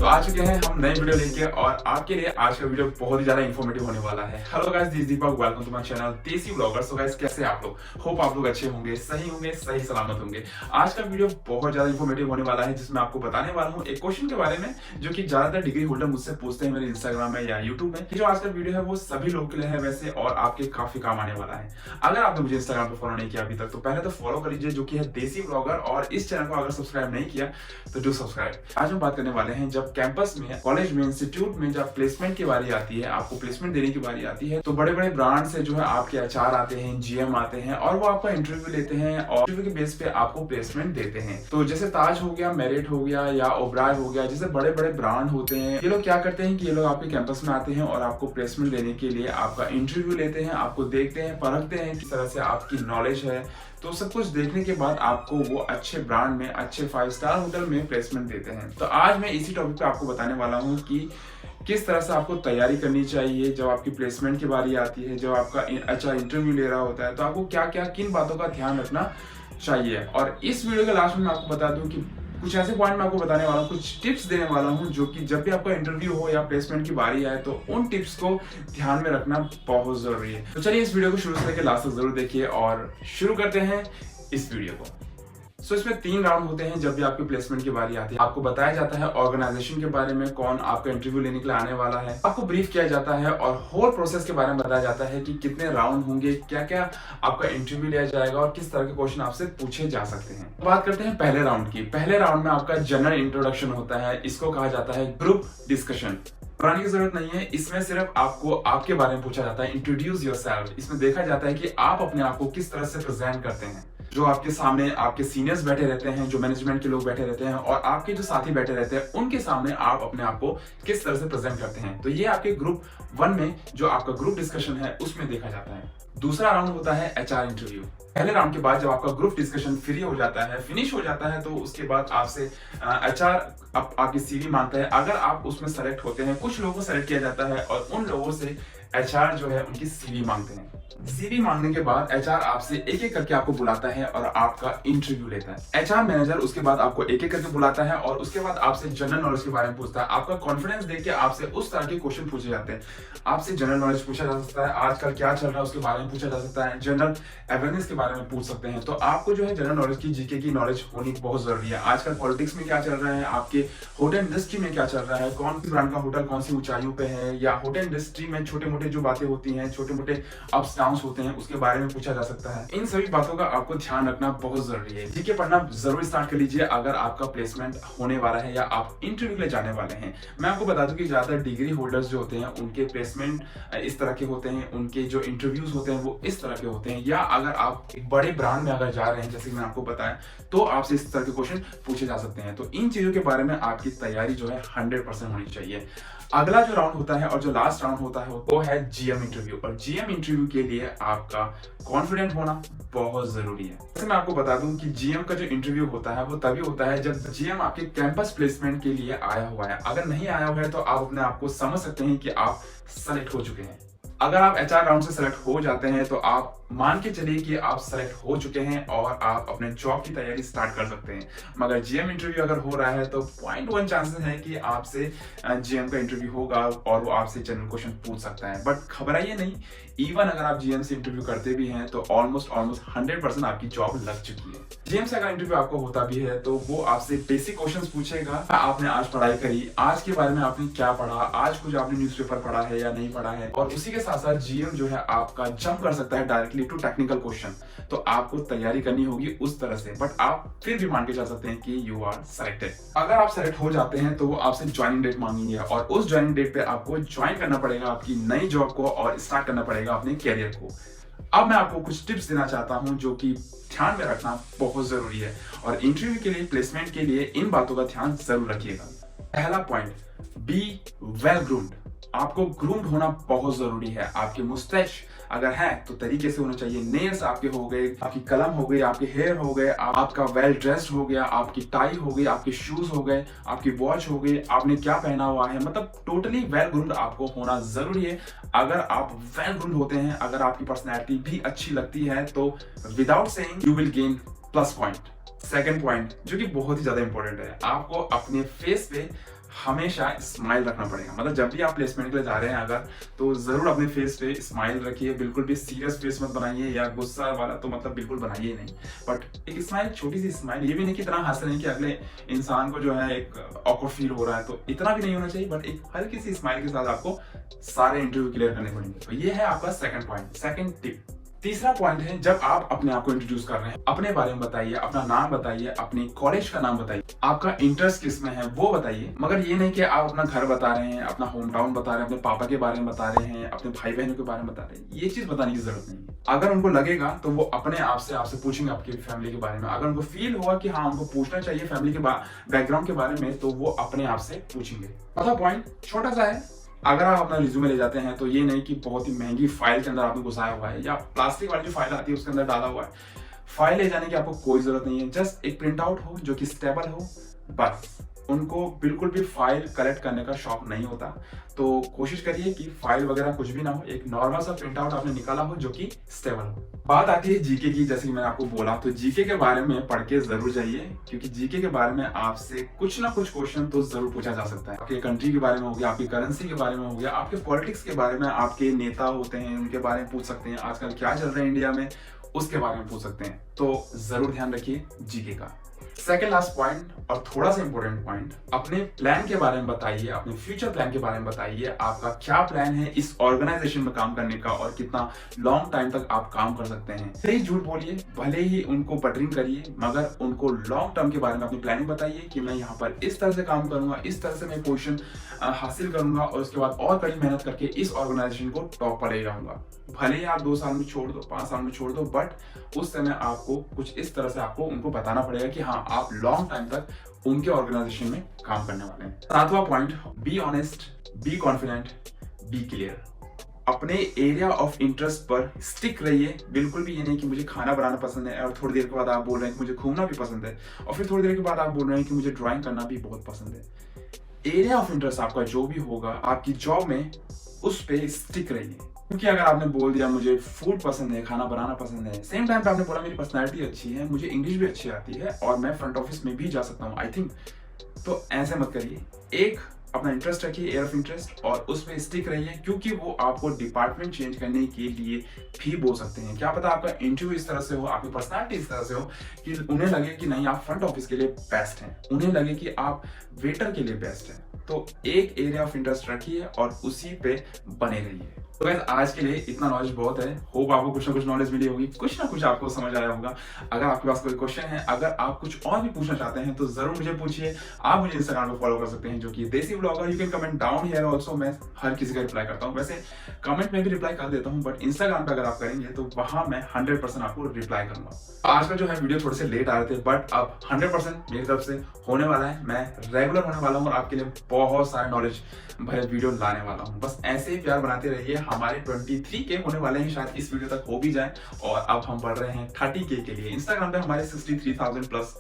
तो आ चुके हैं हम नए वीडियो लेके और आपके लिए आज का वीडियो बहुत ही ज्यादा इन्फॉर्मेटिव होने वाला है। Hello guys, this Deepak, welcome to my channel Desi vloggers. So guys, कैसे आप लोग? होप आप लोग अच्छे होंगे, सही सलामत होंगे। आज का वीडियो बहुत ज्यादा इन्फॉर्मेटिव होने वाला है, जिसमें आपको बताने वाला हूँ एक क्वेश्चन के बारे में जो कि ज्यादातर डिग्री होल्डर मुझसे पूछते हैं मेरे इंस्टाग्राम में या यूट्यूब में। जो आज का वीडियो है वो सभी लोगों के लिए है वैसे, और आपके काफी काम आने वाला है। अगर आपने मुझे इंस्टाग्राम पर फॉलो नहीं किया अभी तक तो पहले तो फॉलो कर लीजिए, जो कि है देसी व्लॉगर, और इस चैनल को अगर सब्सक्राइब नहीं किया तो डू सब्सक्राइब। आज हम बात करने वाले हैं, जब कैंपस में, कॉलेज में, इंस्टीट्यूट में जब प्लेसमेंट की बारी आती है, आपको प्लेसमेंट देने की बारी आती है, तो बड़े बड़े ब्रांड से जो है आपके एचआर आते हैं, जीएम आते हैं और वो आपका इंटरव्यू लेते हैं और इंटरव्यू के बेस पे आपको प्लेसमेंट देते हैं। तो जैसे ताज हो गया, मेरिट हो गया या ओबराय हो गया, जैसे बड़े बड़े ब्रांड होते हैं, ये लोग क्या करते हैं कि ये लोग आपके कैंपस में आते हैं और आपको प्लेसमेंट देने के लिए आपका इंटरव्यू लेते हैं, आपको देखते हैं, परखते हैं किस तरह से आपकी नॉलेज है। तो सब कुछ देखने के बाद आपको वो अच्छे ब्रांड में, अच्छे 5 स्टार होटल में प्लेसमेंट देते हैं। तो आज मैं इसी टॉपिक पे आपको बताने वाला हूँ कि किस तरह से आपको तैयारी करनी चाहिए जब आपकी प्लेसमेंट की बारी आती है, जब आपका अच्छा इंटरव्यू ले रहा होता है, तो आपको क्या क्या, किन बातों का ध्यान रखना चाहिए। और इस वीडियो के लास्ट में मैं आपको बता दूं कि कुछ ऐसे पॉइंट मैं आपको बताने वाला हूँ, कुछ टिप्स देने वाला हूँ, जो कि जब भी आपका इंटरव्यू हो या प्लेसमेंट की बारी आए तो उन टिप्स को ध्यान में रखना बहुत जरूरी है। तो चलिए इस वीडियो को शुरू से लेकर लास्ट तक जरूर देखिए और शुरू करते हैं इस वीडियो को। इसमें 3 राउंड होते हैं जब भी आपकी प्लेसमेंट की बारी आती है। आपको बताया जाता है ऑर्गेनाइजेशन के बारे में, कौन आपका इंटरव्यू लेने के लिए आने वाला है, आपको ब्रीफ किया जाता है और होल प्रोसेस के बारे में बताया जाता है कि कितने राउंड होंगे, क्या क्या आपका इंटरव्यू लिया जाएगा और किस तरह के क्वेश्चन आपसे पूछे जा सकते हैं। बात करते हैं पहले राउंड की। पहले राउंड में आपका जनरल इंट्रोडक्शन होता है, इसको कहा जाता है ग्रुप डिस्कशन। पढ़ाने की जरूरत नहीं है, इसमें सिर्फ आपको आपके बारे में पूछा जाता है, इंट्रोड्यूस योरसेल्फ। इसमें देखा जाता है कि आप अपने आप को किस तरह से प्रेजेंट करते हैं। जो आपके सामने आपके सीनियर्स बैठे रहते हैं, जो मैनेजमेंट के लोग बैठे रहते हैं और आपके जो साथी बैठे रहते हैं, उनके सामने आप अपने आप को किस तरह से प्रेजेंट करते हैं। तो ये आपके ग्रुप 1 में जो आपका ग्रुप डिस्कशन है उसमें देखा जाता है। दूसरा राउंड होता है एचआर इंटरव्यू। पहले राउंड के बाद जब आपका ग्रुप डिस्कशन फ्री हो जाता है, फिनिश हो जाता है, तो उसके बाद आपसे एचआर आपकी सीवी मांगता है। अगर आप उसमें सेलेक्ट होते हैं, कुछ लोगों को सेलेक्ट किया जाता है और उन लोगों से एचआर जो है उनकी सीवी मांगते हैं। सीवी मांगने के बाद एचआर आपसे एक एक करके आपको बुलाता है और आपका इंटरव्यू लेता है। एचआर मैनेजर उसके बाद आपको एक एक करके बुलाता है और उसके बाद आपसे जनरल नॉलेज के बारे में पूछता है। आपका कॉन्फिडेंस देख के आपसे उस तरह के क्वेश्चन पूछे जाते हैं। आपसे जनरल नॉलेज पूछा जा सकता है, आजकल क्या चल रहा है उसके बारे में पूछा जा सकता है, जनरल अवेयरनेस के बारे में पूछ सकते हैं। तो आपको जो है जनरल नॉलेज की, जीके की नॉलेज होनी बहुत जरूरी है। आजकल पॉलिटिक्स में क्या चल रहा है, आपके होटल इंडस्ट्री में क्या चल रहा है, कौन सी ब्रांड का होटल कौन सी ऊंचाइयों पे है, या होटल इंडस्ट्री में छोटे मोटे जो बातें होती हैं, छोटे मोटे अप्स डाउन्स होते हैं, उसके बारे में पूछा जा सकता है। इन सभी बातों का आपको ध्यान रखना बहुत जरूरी है। जीके पढ़ना जरूर स्टार्ट कर लीजिए अगर आपका प्लेसमेंट होने वाला है या आप इंटरव्यू के लिए जाने वाले हैं। मैं आपको बता दूं कि ज्यादातर डिग्री होल्डर्स जो होते हैं उनके प्लेसमेंट इस तरह के होते हैं, उनके जो इंटरव्यूज होते हैं वो इस तरह के होते हैं। या अगर आप एक बड़े ब्रांड में अगर जा रहे हैं, जैसे कि मैं आपको बताया, तो आपसे इस तरह के क्वेश्चन पूछे जा सकते हैं। तो इन चीजों के बारे में आपकी तैयारी जो है 100% होनी चाहिए। अगला जो राउंड होता है और जो लास्ट राउंड होता है वो है जीएम इंटरव्यू। और जीएम इंटरव्यू के लिए आपका कॉन्फिडेंट होना बहुत जरूरी है। जैसे मैं आपको बता दूं कि जीएम का जो इंटरव्यू होता है वो तभी होता है जब जीएम आपके कैंपस प्लेसमेंट के लिए आया हुआ है। अगर नहीं आया हुआ है तो आप अपने आप को समझ सकते हैं कि आप सेलेक्ट हो चुके हैं। अगर आप एचआर राउंड से सेलेक्ट हो जाते हैं तो आप मान के चलिए कि आप सेलेक्ट हो चुके हैं और आप अपने जॉब की तैयारी स्टार्ट कर सकते हैं। मगर जीएम इंटरव्यू अगर हो रहा है तो 0.1 चांसेस है कि आपसे जीएम का इंटरव्यू होगा और वो आपसे जनरल क्वेश्चन पूछ सकता है। बट घबराइए नहीं, इवन अगर आप जीएम से इंटरव्यू करते भी हैं तो ऑलमोस्ट 100% आपकी जॉब लग चुकी है। जीएम से अगर इंटरव्यू आपको होता भी है तो वो आपसे बेसिक क्वेश्चंस पूछेगा। आपने आज पढ़ाई करी, आज के बारे में आपने क्या पढ़ा, आज कुछ आपने न्यूज़पेपर पढ़ा है या नहीं पढ़ा है, और उसी के साथ साथ जीएम जो है आपका जंप कर सकता है डायरेक्टली टू टेक्निकल क्वेश्चन। तो आपको तैयारी करनी होगी उस तरह से, बट आप फिर भी मान के चल सकते हैं कि यू आर सेलेक्टेड। अगर आप सेलेक्ट हो जाते हैं तो वो आपसे ज्वाइनिंग डेट मांगेंगे और उस ज्वाइनिंग डेट पे आपको ज्वाइन करना पड़ेगा आपकी नई जॉब को और स्टार्ट करना पड़ेगा अपने कैरियर को। अब मैं आपको कुछ टिप्स देना चाहता हूं जो कि ध्यान में रखना बहुत जरूरी है, और इंटरव्यू के लिए, प्लेसमेंट के लिए इन बातों का ध्यान जरूर रखिएगा। पहला पॉइंट, बी वेल ग्रूम्ड। आपको ग्रूम्ड होना बहुत जरूरी है। आपके मुस्टैच अगर है तो तरीके से होना चाहिए, नेल्स आपके हो गए, आपकी कलम हो गई, आपके हेयर हो गए, आपका वेल ड्रेस्ड हो गया, आपकी टाई हो गई, आपके शूज हो गए, आपकी वॉच हो गई, आपने क्या पहना हुआ है, मतलब टोटली वेल ग्रूम्ड आपको होना जरूरी है। अगर आप वेल ग्रूम्ड होते हैं, अगर आपकी पर्सनैलिटी भी अच्छी लगती है तो without saying you will gain plus point. Second point जो कि बहुत ही ज्यादा इंपॉर्टेंट है, आपको अपने फेस पे हमेशा स्माइल रखना पड़ेगा। मतलब जब भी आप प्लेसमेंट के लिए जा रहे हैं अगर, तो जरूर अपने फेस पे स्माइल रखिए। बिल्कुल भी सीरियस फेस मत बनाइए या गुस्सा वाला तो मतलब बिल्कुल बनाइए नहीं। बट एक स्माइल, छोटी सी स्माइल, ये भी नहीं कि इतना हंस रहे हैं कि अगले इंसान को जो है एक ऑकवर्ड फील हो रहा है, तो इतना भी नहीं होना चाहिए। बट एक हल्की सी स्माइल के साथ आपको सारे इंटरव्यू क्लियर करने पड़ेंगे। तो ये है आपका सेकंड पॉइंट, सेकंड टिप। तीसरा पॉइंट है, जब आप अपने आप को इंट्रोड्यूस कर रहे हैं, अपने बारे में बताइए, अपना नाम बताइए, अपने कॉलेज का नाम बताइए, आपका इंटरेस्ट किसमें है वो बताइए। मगर ये नहीं कि आप अपना घर बता रहे हैं, अपना होम टाउन बता रहे हैं, अपने पापा के बारे में बता रहे हैं, अपने भाई बहनों के बारे में बता रहे हैं। ये चीज बताने की जरूरत नहीं है। अगर उनको लगेगा तो वो अपने आप से आपसे पूछेंगे आपकी फैमिली के बारे में। अगर उनको फील हुआ कि हाँ उनको पूछना चाहिए फैमिली के बैकग्राउंड के बारे में, तो वो अपने आप से पूछेंगे। चौथा पॉइंट छोटा सा है, अगर आप अपना रिज्यूमे ले जाते हैं तो ये नहीं कि बहुत ही महंगी फाइल के अंदर आपने घुसाया हुआ है या प्लास्टिक वाली जो फाइल आती है उसके अंदर डाला हुआ है। फाइल ले जाने की आपको कोई जरूरत नहीं है। जस्ट एक प्रिंट आउट हो जो कि स्टेबल हो, बस। उनको बिल्कुल भी फाइल कलेक्ट करने का शौक नहीं होता, तो कोशिश करिए कि फाइल वगैरह कुछ भी ना हो, एक नॉर्मल सा प्रिंट आउट आपने निकाला हो जो कि स्टेबल हो। बात आती है जीके की, जैसे कि मैंने आपको बोला, तो जीके के बारे में पढ़ के जरूर जाइए, क्योंकि जीके के बारे में आपसे कुछ ना कुछ क्वेश्चन तो जरूर पूछा जा सकता है। आपके कंट्री के बारे में हो गया, आपकी करेंसी के बारे में हो गया, आपके पॉलिटिक्स के बारे में, आपके नेता होते हैं उनके बारे में पूछ सकते हैं, आजकल क्या चल रहा है इंडिया में उसके बारे में पूछ सकते हैं। तो जरूर ध्यान रखिए जीके का। सेकेंड लास्ट पॉइंट और थोड़ा सा इंपॉर्टेंट पॉइंट, अपने प्लान के बारे में बताइए, अपने फ्यूचर प्लान के बारे में बताइए। आपका क्या प्लान है इस ऑर्गेनाइजेशन में काम करने का और कितना लॉन्ग टाइम तक आप काम कर सकते हैं। सही झूठ बोलिए, भले ही उनको बटरिंग करिए, मगर उनको लॉन्ग टर्म के बारे में अपनी प्लानिंग बताइए कि मैं यहाँ पर इस तरह से काम करूंगा, इस तरह से मैं पोजीशन हासिल करूंगा और उसके बाद और कड़ी मेहनत करके इस ऑर्गेनाइजेशन को टॉप पर ले जाऊंगा। भले ही आप 2 साल में छोड़ दो, 5 साल में छोड़ दो, बट उस समय आपको कुछ इस तरह से आपको उनको बताना पड़ेगा कि हाँ आप लॉन्ग टाइम तक उनके ऑर्गेनाइजेशन में काम करने वाले हैं। 7वां point, be honest, be confident, be clear. अपने एरिया ऑफ इंटरेस्ट पर स्टिक रहिए। बिल्कुल भी ये नहीं कि मुझे खाना बनाना पसंद है और थोड़ी देर के बाद आप बोल रहे हैं कि मुझे घूमना भी पसंद है और फिर थोड़ी देर के बाद आप बोल रहे हैं कि मुझे ड्राइंग करना भी बहुत पसंद है। एरिया ऑफ इंटरेस्ट आपका जो भी होगा आपकी जॉब में, उस पे स्टिक रहिए। क्योंकि अगर आपने बोल दिया मुझे फूड पसंद है, खाना बनाना पसंद है, सेम टाइम पे आपने बोला मेरी पर्सनैलिटी अच्छी है, मुझे इंग्लिश भी अच्छी आती है और मैं फ्रंट ऑफिस में भी जा सकता हूँ आई थिंक, तो ऐसे मत करिए। एक अपना इंटरेस्ट रखिए, एयर ऑफ इंटरेस्ट, और उस पर स्टिक रहिए, क्योंकि वो आपको डिपार्टमेंट चेंज करने के लिए भी बोल सकते हैं। क्या पता आपका इंटरव्यू इस तरह से हो, आपकी पर्सनालिटी इस तरह से हो कि उन्हें लगे कि नहीं आप फ्रंट ऑफिस के लिए बेस्ट हैं, उन्हें लगे कि आप वेटर के लिए बेस्ट हैं। तो एक एरिया ऑफ इंटरेस्ट रखिए और उसी पे बने रहिए। तो गाइस आज के लिए इतना नॉलेज बहुत है। होप आपको कुछ ना कुछ नॉलेज मिली होगी, कुछ ना कुछ आपको समझ आया होगा। अगर आपके पास कोई क्वेश्चन है, अगर आप कुछ और भी पूछना चाहते हैं तो जरूर मुझे पूछिए। आप मुझे इंस्टाग्राम पे फॉलो कर सकते हैं जो कि देसी blogger. You can comment down here also, मैं हर किसी का रिप्लाई करता हूँ। वैसे कमेंट में भी रिप्लाई कर देता हूँ, बट इंस्टाग्राम पे अगर आप करेंगे तो वहां मैं 100% आपको रिप्लाई करूंगा। आज का जो है वीडियो थोड़े से लेट आ रहे थे, बट अब 100% मेरी तरफ से होने वाला है। मैं रेगुलर होने वाला हूँ और आपके लिए बहुत सारे नॉलेज भरे वीडियो लाने वाला हूँ। बस ऐसे ही प्यार बनाते रहिए। हमारे 23K होने वाले हैं, शायद इस वीडियो तक हो भी जाए, और अब हम बढ़ रहे हैं 30K के लिए। इंस्टाग्राम पे हमारे 63,000 प्लस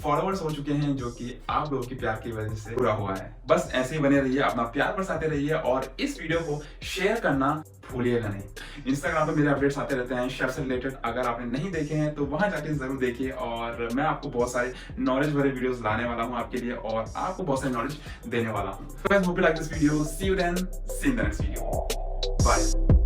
फॉलोअर्स हो चुके हैं, जो कि आप लोगों की प्यार की वजह से पूरा हुआ है। बस ऐसे ही बने रहिए, अपना प्यार बरसाते रहिए और इस वीडियो को शेयर करना भूलिएगा नहीं। इंस्टाग्राम पे मेरे अपडेट्स आते रहते हैं शेफ से रिलेटेड, अगर आपने नहीं देखे हैं तो वहां जाके जरूर देखिए। और मैं आपको बहुत सारे नॉलेज भरे वीडियोस लाने वाला हूं आपके लिए और आपको बहुत सारी नॉलेज देने वाला हूं। Hope you like this video, see you then, see in the next video, bye.